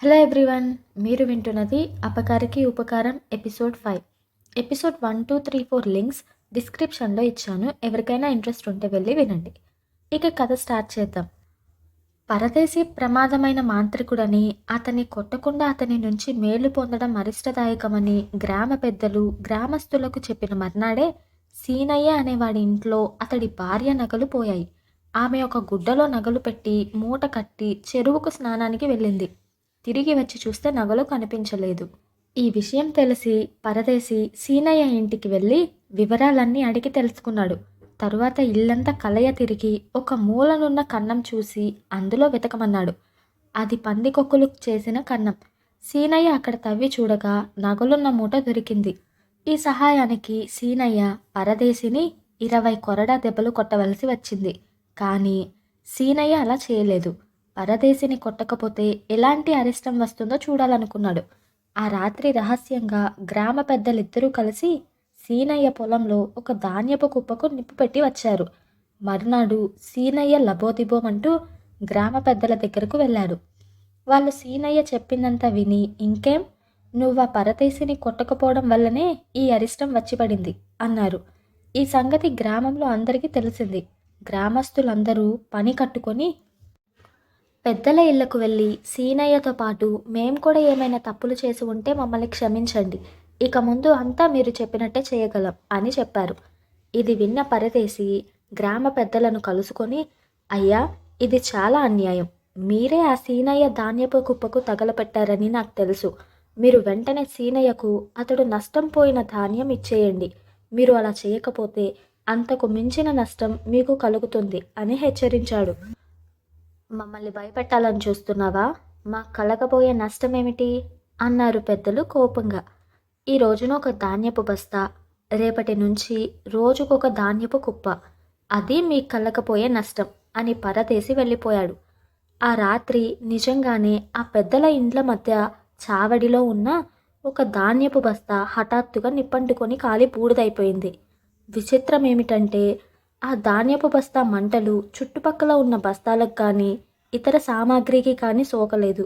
Hello everyone, మీరు వింటున్నది అపకారికి ఉపకారం ఎపిసోడ్ 5. ఎపిసోడ్ 1, 2, 3, 4 లింక్స్ డిస్క్రిప్షన్లో ఇచ్చాను. ఎవరికైనా ఇంట్రెస్ట్ ఉంటే వెళ్ళి వినండి. ఇక కథ స్టార్ట్ చేద్దాం. పరదేశి ప్రమాదమైన మాంత్రికుడని, అతన్ని కొట్టకుండా అతని నుంచి మేలు పొందడం అరిష్టదాయకమని గ్రామ పెద్దలు గ్రామస్తులకు చెప్పిన మర్నాడే సీనయ్య అనేవాడి ఇంట్లో అతడి భార్య నగలు పోయాయి. ఆమె ఒక గుడ్డలో నగలు పెట్టి మూట కట్టి చెరువుకు స్నానానికి వెళ్ళింది. తిరిగి వచ్చి చూస్తే నగలు కనిపించలేదు. ఈ విషయం తెలిసి పరదేశి సీనయ్య ఇంటికి వెళ్ళి వివరాలన్నీ అడిగి తెలుసుకున్నాడు. తరువాత ఇల్లంతా కలయ తిరిగి ఒక మూలనున్న కన్నం చూసి అందులో వెతకమన్నాడు. అది పందికొక్కులు చేసిన కన్నం. సీనయ్య అక్కడ తవ్వి చూడగా నగలున్న మూట దొరికింది. ఈ సహాయానికి సీనయ్య పరదేశిని 20 కొరడా దెబ్బలు కొట్టవలసి వచ్చింది. కానీ సీనయ్య అలా చేయలేదు. పరదేశిని కొట్టకపోతే ఎలాంటి అరిష్టం వస్తుందో చూడాలనుకున్నాడు. ఆ రాత్రి రహస్యంగా గ్రామ పెద్దలిద్దరూ కలిసి సీనయ్య పొలంలో ఒక ధాన్యపు కుప్పకు నిప్పు పెట్టి వచ్చారు. మరునాడు సీనయ్య లబోదిబోమంటూ గ్రామ పెద్దల దగ్గరకు వెళ్ళాడు. వాళ్ళు సీనయ్య చెప్పిందంతా విని, ఇంకేం, నువ్వు ఆ పరదేశిని కొట్టకపోవడం వల్లనే ఈ అరిష్టం వచ్చి పడింది అన్నారు. ఈ సంగతి గ్రామంలో అందరికీ తెలిసింది. గ్రామస్తులందరూ పని కట్టుకొని పెద్దల ఇళ్లకు వెళ్ళి సీనయ్యతో పాటు మేం కూడా ఏమైనా తప్పులు చేసి ఉంటే మమ్మల్ని క్షమించండి, ఇక ముందు అంతా మీరు చెప్పినట్టే చేయగలం అని చెప్పారు. ఇది విన్న పరదేశి గ్రామ పెద్దలను కలుసుకొని, అయ్యా, ఇది చాలా అన్యాయం. మీరే ఆ సీనయ్య ధాన్యపు కుప్పకు తగలపెట్టారని నాకు తెలుసు. మీరు వెంటనే సీనయ్యకు అతడు నష్టం పోయిన ధాన్యం ఇచ్చేయండి. మీరు అలా చేయకపోతే అంతకు మించిన నష్టం మీకు కలుగుతుంది అని హెచ్చరించాడు. మమ్మల్ని భయపెట్టాలని చూస్తున్నావా? మా కలగబోయే నష్టమేమిటి అన్నారు పెద్దలు కోపంగా. ఈ రోజున ఒక ధాన్యపు బస్తా, రేపటి నుంచి రోజుకొక ధాన్యపు కుప్ప, అది మీ కలగపోయే నష్టం అని పరదేశి వెళ్ళిపోయాడు. ఆ రాత్రి నిజంగానే ఆ పెద్దల ఇండ్ల మధ్య చావడిలో ఉన్న ఒక ధాన్యపు బస్తా హఠాత్తుగా నిప్పంటుకొని కాలి బూడిదైపోయింది. విచిత్రం ఏమిటంటే ఆ ధాన్యపు బస్తా మంటలు చుట్టుపక్కల ఉన్న బస్తాలకు కానీ ఇతర సామాగ్రికి కానీ సోకలేదు.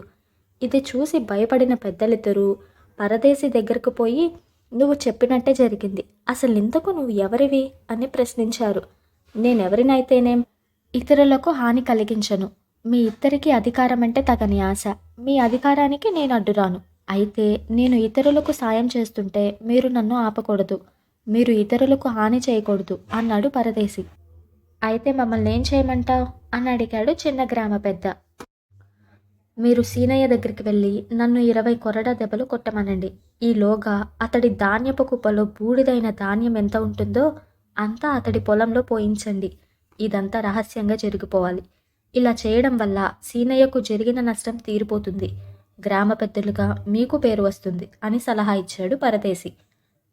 ఇది చూసి భయపడిన పెద్దలిద్దరూ పరదేశి దగ్గరకు పోయి, నువ్వు చెప్పినట్టే జరిగింది, అసలు ఇంతకు నువ్వు ఎవరివి అని ప్రశ్నించారు. నేనెవరినైతేనేం, ఇతరులకు హాని కలిగించను. మీ ఇద్దరికీ అధికారం అంటే తగని ఆశ. మీ అధికారానికి నేను అడ్డురాను. అయితే నేను ఇతరులకు సాయం చేస్తుంటే మీరు నన్ను ఆపకూడదు. మీరు ఇతరులకు హాని చేయకూడదు అన్నాడు పరదేశి. అయితే మమ్మల్ని ఏం చేయమంటావు అని అడిగాడు చిన్న గ్రామ పెద్ద. మీరు సీనయ్య దగ్గరికి వెళ్ళి నన్ను 20 కొరడా దెబ్బలు కొట్టమనండి. ఈలోగా అతడి ధాన్యపు కుప్పలో బూడిదైన ధాన్యం ఎంత ఉంటుందో అంతా అతడి పొలంలో పోయించండి. ఇదంతా రహస్యంగా జరిగిపోవాలి. ఇలా చేయడం వల్ల సీనయ్యకు జరిగిన నష్టం తీరిపోతుంది. గ్రామ పెద్దలుగా మీకు పేరు వస్తుంది అని సలహా ఇచ్చాడు పరదేశి.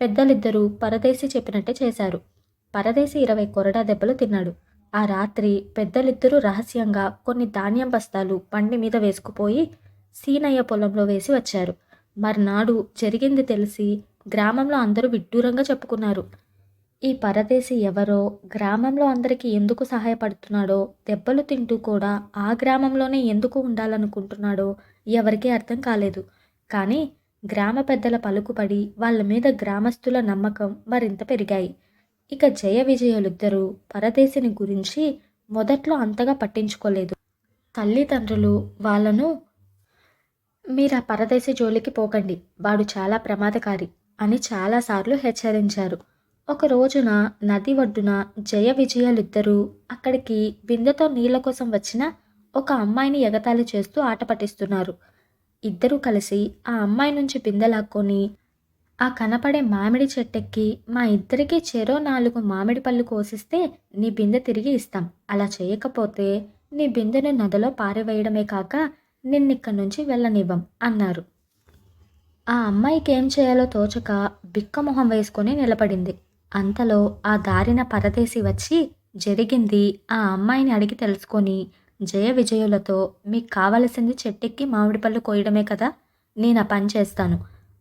పెద్దలిద్దరూ పరదేశి చెప్పినట్టే చేశారు. పరదేశి 20 కొరడా దెబ్బలు తిన్నాడు. ఆ రాత్రి పెద్దలిద్దరూ రహస్యంగా కొన్ని ధాన్యం బస్తాలు బండి మీద వేసుకుపోయి సీనయ్య పొలంలో వేసి వచ్చారు. మర్నాడు జరిగింది తెలిసి గ్రామంలో అందరూ విడ్డూరంగా చెప్పుకున్నారు. ఈ పరదేశి ఎవరో, గ్రామంలో అందరికీ ఎందుకు సహాయపడుతున్నాడో, దెబ్బలు తింటూ కూడా ఆ గ్రామంలోనే ఎందుకు ఉండాలనుకుంటున్నాడో ఎవరికీ అర్థం కాలేదు. కానీ గ్రామ పెద్దల పలుకుపడి వాళ్ళ మీద గ్రామస్తుల నమ్మకం మరింత పెరిగాయి. ఇక జయ విజయులిద్దరూ పరదేశిని గురించి మొదట్లో అంతగా పట్టించుకోలేదు. తల్లిదండ్రులు వాళ్ళను, మీరు ఆ పరదేశి జోలికి పోకండి, వాడు చాలా ప్రమాదకారి అని చాలాసార్లు హెచ్చరించారు. ఒక రోజున నది ఒడ్డున జయ విజయాలిద్దరూ అక్కడికి బిందెతో నీళ్ల కోసం వచ్చిన ఒక అమ్మాయిని ఎగతాళి చేస్తూ ఆట పట్టిస్తున్నారు. ఇద్దరూ కలిసి ఆ అమ్మాయి నుంచి బిందె లాక్కొని ఆ కనపడే మామిడి చెట్టెక్కి, మా ఇద్దరికీ చెరో 4 మామిడి పళ్ళు కోసిస్తే నీ బిందె తిరిగి ఇస్తాం. అలా చేయకపోతే నీ బిందెను నదిలో పారవేయడమే కాక నిన్నిక్కడి నుంచి వెళ్ళనివ్వం అన్నారు. ఆ అమ్మాయికి ఏం చేయాలో తోచక బిక్కమొహం వేసుకొని నిలబడింది. అంతలో ఆ దారిన పరదేశి వచ్చి జరిగింది ఆ అమ్మాయిని అడిగి తెలుసుకొని, జయ విజయులతో, మీకు కావలసింది చెట్టెక్కి మామిడి పళ్ళు కోయడమే కదా, నేను ఆ పని చేస్తాను.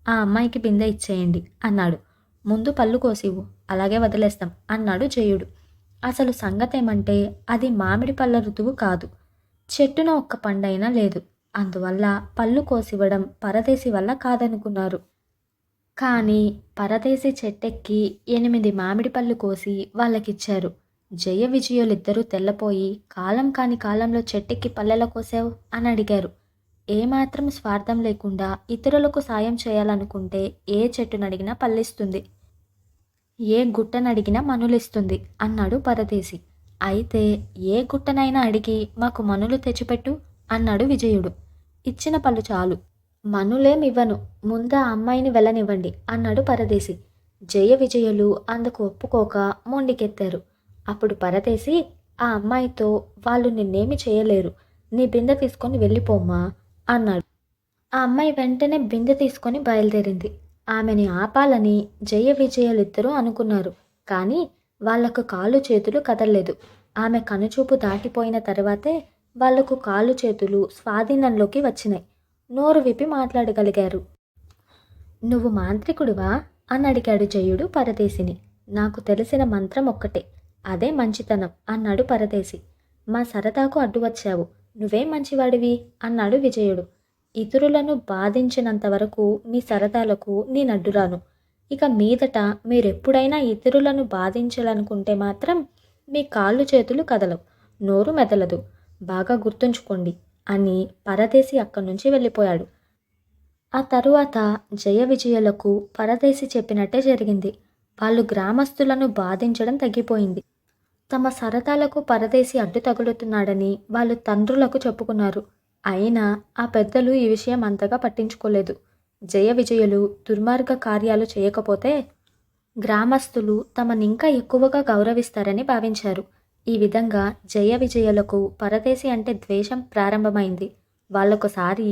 ఆ అమ్మాయికి బిందె ఇచ్చేయండి అన్నాడు. ముందు పళ్ళు కోసివు, అలాగే వదిలేస్తాం అన్నాడు జయుడు. అసలు సంగతేమంటే అది మామిడి పళ్ళ ఋతువు కాదు. చెట్టున ఒక్క పండైనా లేదు. అందువల్ల పళ్ళు కోసివ్వడం పరదేశి వల్ల కాదనుకున్నారు. కానీ పరదేశి చెట్టెక్కి 8 మామిడి పళ్ళు కోసి వాళ్ళకిచ్చారు. జయ విజయులిద్దరూ తెల్లపోయి, కాలం కాని కాలంలో చెట్టెక్కి పళ్ళెలా కోసావు అని అడిగారు. ఏమాత్రం స్వార్థం లేకుండా ఇతరులకు సాయం చేయాలనుకుంటే ఏ చెట్టునడిగినా పళ్ళిస్తుంది, ఏ గుట్టనడిగినా మనులిస్తుంది అన్నాడు పరదేశి. అయితే ఏ గుట్టనైనా అడిగి మాకు మనులు తెచ్చిపెట్టు అన్నాడు విజయుడు. ఇచ్చిన పళ్ళు చాలు, మనులేం ఇవ్వను, ముందు ఆ అమ్మాయిని వెళ్ళనివ్వండి అన్నాడు పరదేశి. జయ విజయులు అందుకు ఒప్పుకోక మొండికెత్తారు. అప్పుడు పరదేశి ఆ అమ్మాయితో వాళ్ళు నిన్నేమి చేయలేరు, నీ బిందె తీసుకొని వెళ్ళిపోమ్మా అన్నాడు. ఆ అమ్మాయి వెంటనే బిందె తీసుకొని బయలుదేరింది. ఆమెని ఆపాలని జయ విజయులిద్దరూ అనుకున్నారు. కానీ వాళ్లకు కాళ్ళు చేతులు కదల్లేదు. ఆమె కనుచూపు దాటిపోయిన తర్వాతే వాళ్లకు కాళ్ళు చేతులు స్వాధీనంలోకి వచ్చినాయి. నోరు విప్పి మాట్లాడగలిగారు. నువ్వు మాంత్రికుడివా అని అడిగాడు జయుడు పరదేశిని. నాకు తెలిసిన మంత్రం ఒక్కటే, అదే మంచితనం అన్నాడు పరదేశి. మా సరదాకు అడ్డు వచ్చావు, నువ్వేం మంచివాడివి అన్నాడు విజయుడు. ఇతరులను బాధించినంత వరకు మీ సరదాలకు నేనడ్డురాను. ఇక మీదట మీరెప్పుడైనా ఇతరులను బాధించాలనుకుంటే మాత్రం మీ కాళ్ళు చేతులు కదలవు, నోరు మెదలదు, బాగా గుర్తుంచుకోండి అని పరదేశి అక్కడి నుంచి వెళ్ళిపోయాడు. ఆ తరువాత జయ విజయులకు పరదేశి చెప్పినట్టే జరిగింది. వాళ్ళు గ్రామస్తులను బాధించడం తగ్గిపోయింది. తమ సరదాలకు పరదేశి అడ్డు తగులుతున్నాడని వాళ్ళు తండ్రులకు చెప్పుకున్నారు. అయినా ఆ పెద్దలు ఈ విషయం అంతగా పట్టించుకోలేదు. జయ విజయులు దుర్మార్గ కార్యాలు చేయకపోతే గ్రామస్తులు తమనింకా ఎక్కువగా గౌరవిస్తారని భావించారు. ఈ విధంగా జయ విజయులకు పరదేశి అంటే ద్వేషం ప్రారంభమైంది. వాళ్ళొకసారి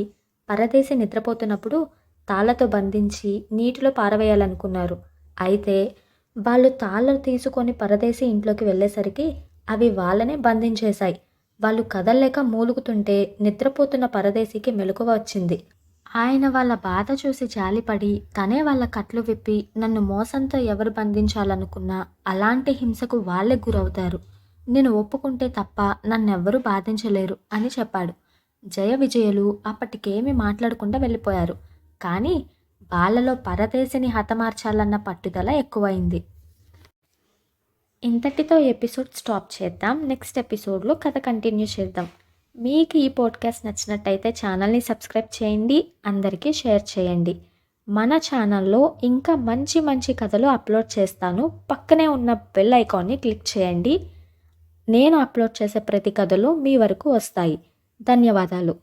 పరదేశి నిద్రపోతున్నప్పుడు తాళ్లతో బంధించి నీటిలో పారవేయాలనుకున్నారు. అయితే వాళ్ళు తాళ్ళు తీసుకొని పరదేశి ఇంట్లోకి వెళ్ళేసరికి అవి వాళ్ళనే బంధించేశాయి. వాళ్ళు కదల్లేక మూలుగుతుంటే నిద్రపోతున్న పరదేశికి మెలకువ వచ్చింది. ఆయన వాళ్ళ బాధ చూసి జాలిపడి తనే వాళ్ళ కట్లు విప్పి, నన్ను మోసంతో ఎవరు బంధించాలనుకున్నా అలాంటి హింసకు వాళ్ళే గురవుతారు, నేను ఒప్పుకుంటే తప్ప నన్నెవ్వరూ బాధించలేరు అని చెప్పాడు. జయ విజయులు అప్పటికేమీ మాట్లాడకుండా వెళ్ళిపోయారు. కానీ వాళ్ళలో పరదేశిని హతమార్చాలన్న పట్టుదల ఎక్కువైంది. ఇంతటితో ఎపిసోడ్ స్టాప్ చేద్దాం. నెక్స్ట్ ఎపిసోడ్లో కథ కంటిన్యూ చేద్దాం. మీకు ఈ పాడ్కాస్ట్ నచ్చినట్టయితే ఛానల్ని సబ్స్క్రైబ్ చేయండి, అందరికీ షేర్ చేయండి. మన ఛానల్లో ఇంకా మంచి మంచి కథలు అప్లోడ్ చేస్తాను. పక్కనే ఉన్న బెల్ ఐకాన్ని క్లిక్ చేయండి. నేను అప్లోడ్ చేసే ప్రతి కథలు మీ వరకు వస్తాయి. ధన్యవాదాలు.